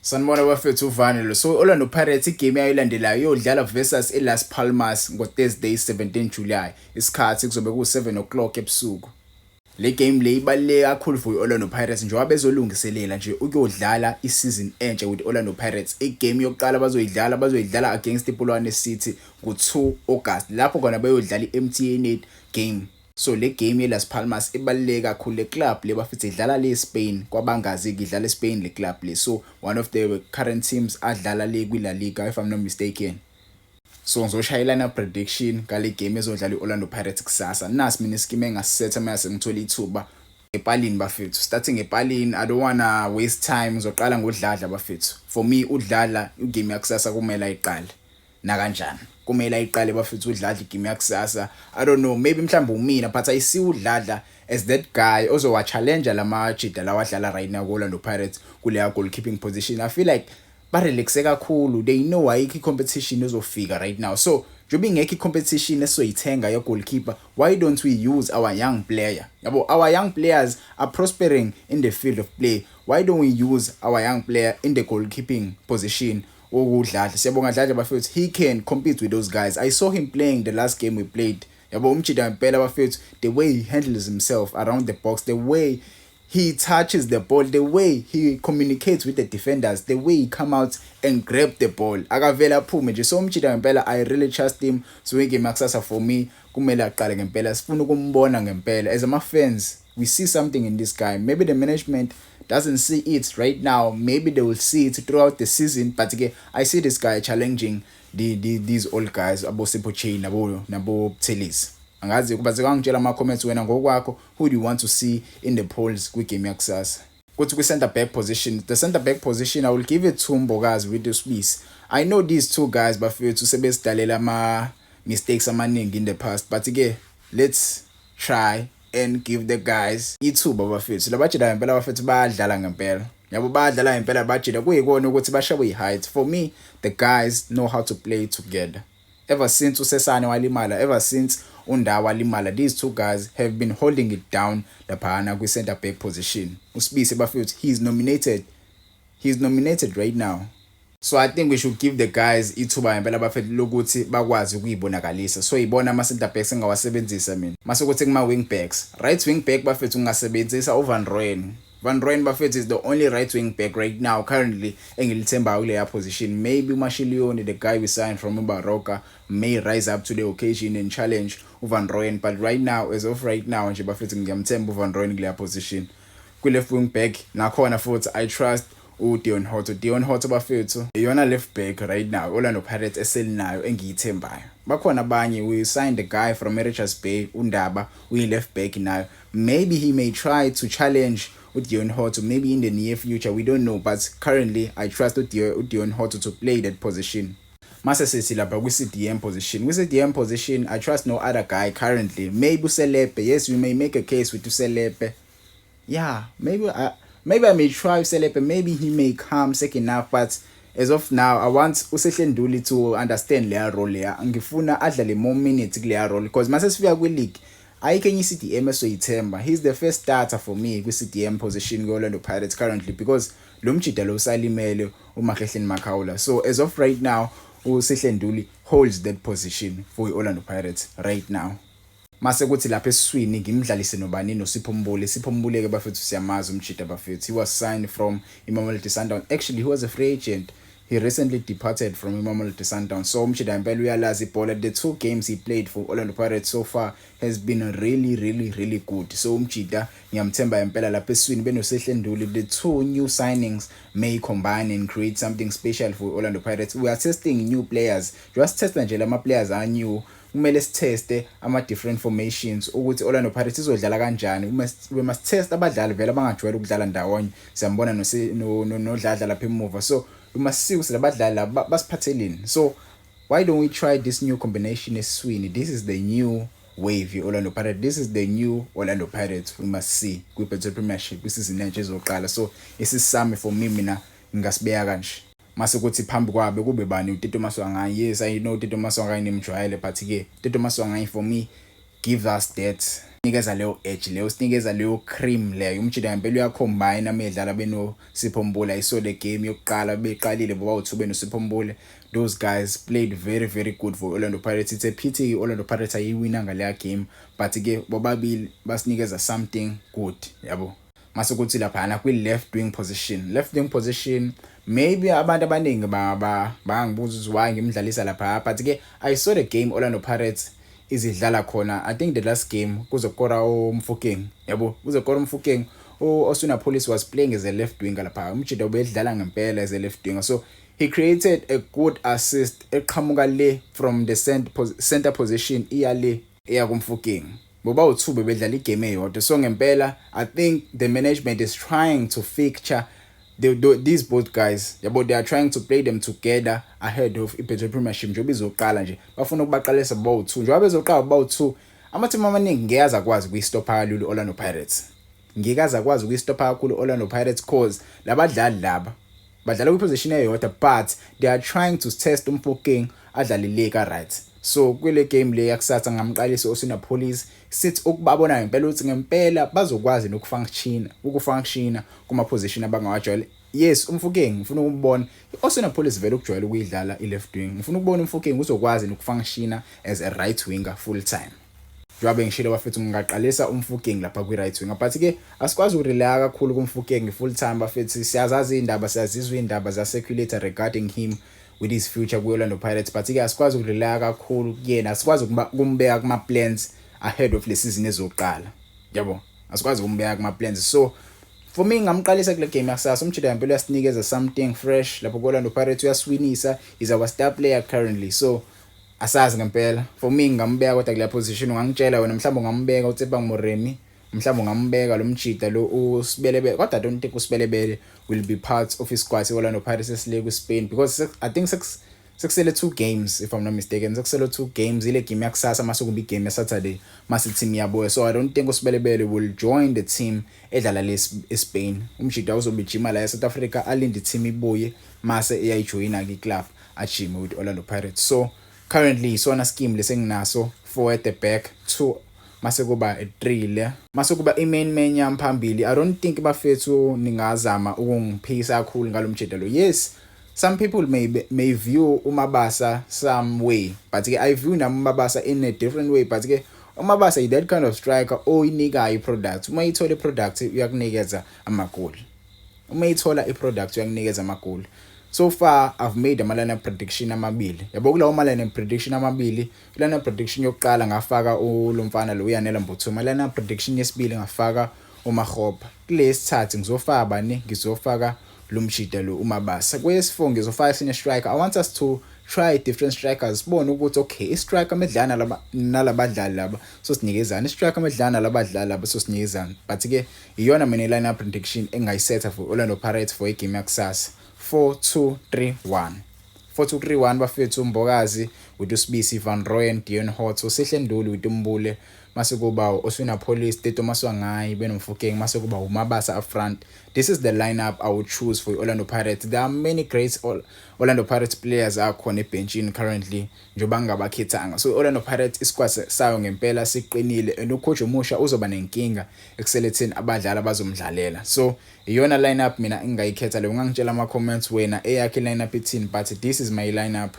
Sanibona bafethu uVanile. So Orlando Pirates igame yayilandelayo yodlala versus eLas Palmas ngo-Thursday 17 July. Isikhathi kuzobe ku-7 o'clock ebusuku. Le game le ibaluleke kakhulu for Orlando Pirates njengoba bezolungiselela nje ukuyodlala isizini entsha with Orlando Pirates. Igame yokuqala bazoyidlala against iPolokwane City ngo-2 August. Lapho khona bayodlala iMTN 8 game. So le game yeLas Palmas ibaluleke kakhulu le club le bafithe idlala le Spain kwabangazi idlala eSpain le club le. So one of the current teams adlala le kwi-La Liga if I'm not mistaken. So ngizoshayelana prediction kale game ezodlala iOrlando Pirates kusasa. Nasi mina iskime engasisetha mase ngithola ithuba epalini bafethu. Starting epalini, I don't wanna waste time. Ngizoqala ngodladla bafethu. For me udlala igame yakusasa kumele ayiqale. Na kanjani? Kumele ayiqale bafethu udlala igame yakusasa. I don't know, maybe mhlawumbe umina but I see udlala as that guy ozowa challenge lama jida lawa dlala right now kuOrlando Pirates kuleya goalkeeping position. I feel like barelaxe kakhulu. They know ayikho competition ezofika right now. So njobe ingekho competition esoyithenga ya goalkeeper, why don't we use our young player? Yabo, our young players are prospering in the field of play. Why don't we use our young player in the goalkeeping position? Siyabonga Dladla bafethu, he can compete with those guys. I saw him playing the last game we played. Yabo, umchida impela bafethu, the way he handles himself around the box, the way he touches the ball, the way he communicates with the defenders, the way he come out and grab the ball. Akavela aphume nje. So umchida ngempela, I really trust him. So igame yakusasa for me kumele aqale ngempela. Sifuna ukumbona ngempela. As ama fans, we see something in this guy. Maybe the management doesn't see it right now. Maybe they will see it throughout the season. But again, I see this guy challenging these old guys, abo Simple Chain, nabo Telis. Angazi kuba ngitshela ama comments wena ngokwakho, who do you want to see in the polls kwi game yakusasa? Kuthi kwi center back position, the center back position I will give it to Mbokazi with the Swiss. I know these two guys bafethu sebesidalela ama mistakes amaningi in the past, but again, let's try and give the guys ithuba bafethu. Labajida ngempela bafethu bayadlala ngempela. Yabo bayadlala ngempela bajida kuyikona ukuthi bashawe i-height. For me, the guys know how to play together. Ever since uSesane walimala, ever since uNdawo walimala, these two guys have been holding it down laphana kwi center back position. uSibisi bafethu, he's nominated right now. So I think we should give the guys ithuba ngempela bafethu lokuthi bakwazi ukuyibonakalisa. So ibona ama center backs engawasebenzisa mina. Mase kuthi kuma wing backs, right wing back bafethu ungasebenzisa uVan Rooyen. Van Rooyen bafethu is the only right wing back right now currently engilithemba kuleya position. Maybe uMashilione, the guy we signed from uBaroka, may rise up to the occasion and challenge uVan Rooyen, but right now, as of right now nje bafethu ngiyamthemba uVan Rooyen kuleya position. Ku left wing back nakhona futhi I trust uDion Hoto. Dion Hoto bafethu iyona left back right now Orlando Pirates eselinayo engiyithembayo. Bakhona abanye, we signed a guy from Richards Bay, uNdaba, we left back nayo. Maybe he may try to challenge uDion Hoto maybe in the near future, we don't know, but currently I trust uDion Hoto to play that position. Mase sithi lapha kwi-CDM position. Kwi-CDM position, I trust no other guy currently. Maybe uSelepe. Yes, we may make a case with uSelepe. Yeah, maybe I may try uSelepe. Maybe he may come second half, but as of now, I want uSehlenduli to understand leya role leya. Ngifuna adlale more minutes kuleya role because mase sifika kwi-league, ayikho enye iCDM esoyithemba. He's the first starter for me kwi-CDM position kwi-Orlando Pirates currently because lo mjida lo usalimele uMakhehleni Makhawula. So as of right now, uSehlenduli holds that position for iOrlando Pirates right now. Mase kuthi lapha esiswini ngimdlalise nobani noSipho Mbule. Sipho Mbule ke bafethu siyamazi umjida bafethu. He was signed from Mamelodi Sundowns. Actually, he was a free agent. He recently departed from Mamelodi Sundowns. So umjida impela uyalazi ibhola. The 2 games he played for Orlando Pirates so far has been really good. So umjida ngiyamthemba impela lapha eswini benoSehlenduli. The 2 new signings may combine and create something special for Orlando Pirates. We are testing new players. Just test nje lama players are new. Kumele sitheste ama different formations ukuthi Orlando Pirates izodlala kanjani. We must test abadlali vele abangajwayele ukudlala ndawonye. Siyambona nodladla lapha emuva. So we must see ukuthi labadlali basiphathelini. So why don't we try this new combination eswini? This is the new wave Orlando Pirates. This is the new Orlando Pirates. We must see kwi-Betway Premiership isizini entsha ezoqala. So isisami for me mina ngasibeka kanje. Mase kuthi phambi kwabe kube bani uTito Maswanganyi. Yes, I know uTito Maswanganyi nimjwayele, but ke uTito Maswanganyi for me give us that nikeza leyo edge leyo sinikeza leyo cream leyo umjida ngempela uyacombine amedlala beno Sipho Mbule. I saw the game yokuqala beqalile boba u2 beno Sipho Mbule. Those guys played very very good for Orlando Pirates. It's a pity Orlando Pirates ayiwina ngaleya game, but ke bobabili basinikeza something good yabo. Mase kuthi lapha kwi left wing position maybe abantu abaningi bangibuza why ngimdlalisa lapha, but ke I saw the game Orlando Pirates izidlala khona. I think the last game kuzokora uMfokeng yabo, kuzokora uMfokeng Osuna Police was playing as a left winger lapha, umjida ubedlala ngempela as a left winger, so he created a good assist eqhamuka le from the center position iyale eya kuMfokeng. Boba u2 bebedlala igame eyodwa, so ngempela I think the management is trying to fixture these both guys yabo, they are trying to play them together ahead of iBetway Premiership njengoba izoqala nje bafuna ukubaqalisa boba u2 njengoba bezoqala boba u2. Amathimba amaningi ngiyaza kwazi ukuyistopha kalulu Orlando Pirates, ngikaza kwazi ukuyistopha kakhulu Orlando Pirates cause labadlali laba badlala kwiposition eyodwa, but they are trying to test uMfokeng adlalile ka right. So kwele game le yakusatha ngamqalisi Osuna Police sithi ukubabona ngempela ukuthi ngempela bazokwazi ukufunctiona kuma position abangawajwayele. Yes, uMfokeng ngifuna ukubona Osuna Police vele ukujwayela ukuyidlala i-left wing, ngifuna ukubona uMfokeng uzokwazi ukufunctiona as a right winger full time. Njengoba ngishilo bafethu ngingaqalisa uMfokeng lapha kwi right winger, but ke asikwazi ukurelaya kakhulu kuMfokeng full time bafethu. Siyazazi indaba, siyazizwa indaba za circulator regarding him with his future ku Orlando Pirates, but ke asikwazi ukurelaya kakhulu kuyena, asikwazi ukumbeka kuma plans ahead of le season ezoqala yabo, asikwazi ukumbeka kuma plans. So for me ngamqalisa kule game yakusasa, umjida ngempela uyasinikeza something fresh lapho ku Orlando Pirates, uyaswinisa, is our star player currently, so asazi ngempela for me ngambeka kodwa kule position. Ungangitshela wena mhlawumbe ungambeka uTsepang Moremi, mhlawumbe ungambeka lo mjida lo uSibelebele, kodwa I don't think uSibelebele will be part of his squad Orlando Pirates esile ku Spain, because I think sekusele 2 games if I'm not mistaken, sekusele 2 games ile game yakusasa mase kuba igame Saturday mase team yaboya. So I don't think uSibelebele will join the team edlala le eSpain. Umjida uzobijima la eSouth Africa alinde team ibuye mase eyayijoina ke club ajime with Orlando Pirates. So currently isona scheme lesenginaso 4 at the back, 2 mase kuba 3 le mase kuba i-main yami phambili. I don't think bafethu ningazama ukungiphisa kakhulu ngalomjida lo. Yes, some people may view uMabasa some way, but I view uMabasa in a different way. But uMabasa is that kind of striker oyinika i-product. Uma ithola i-product uyakunikeza amagoli, uma ithola i-product uyakunikeza amagoli. So far I've made amalana prediction amabili yabo, kulawo malana prediction amabili. Lana prediction yokuqala ngafaka ulomfana lo uyanela Mbuthuma, lana prediction yesibili ngafaka uMakgopa. Kulesithathu ngizofaka bani, ngizofaka lumjida lo uMabasa. Kwesi4 ngizofaka sine striker. I want us to try different strikers, sibone ukuthi okay i-striker medlana nalabadlali laba so sinikezana, i-striker medlana nalabadlali laba so sinikezana. But ke iyona mina line prediction engayisetha for Orlando Pirates for igame yakusasa 4-2-3-1. 4-2-3-1 bafethu Mbokazi with uSibisi, Van Rooyen, Dion Hotto, Sihle Nduli with uMbule, mase kuba Osuna Police, Teto Maswangai, benomfokeng, mase kuba uMabasa up front. This is the lineup I would choose for Orlando Pirates. There are many great Orlando Pirates players akhona ebenchini currently njoba ngabakhethanga. So Orlando Pirates isquad sayo ngempela siqinile, and ucoach omusha uzoba nenkinga ekuseletheni abadlali abazomdlalela. So iyona lineup mina engayikhetha le. Ungangitshela ama comments wena eyakhe lineup ithini, but this is my lineup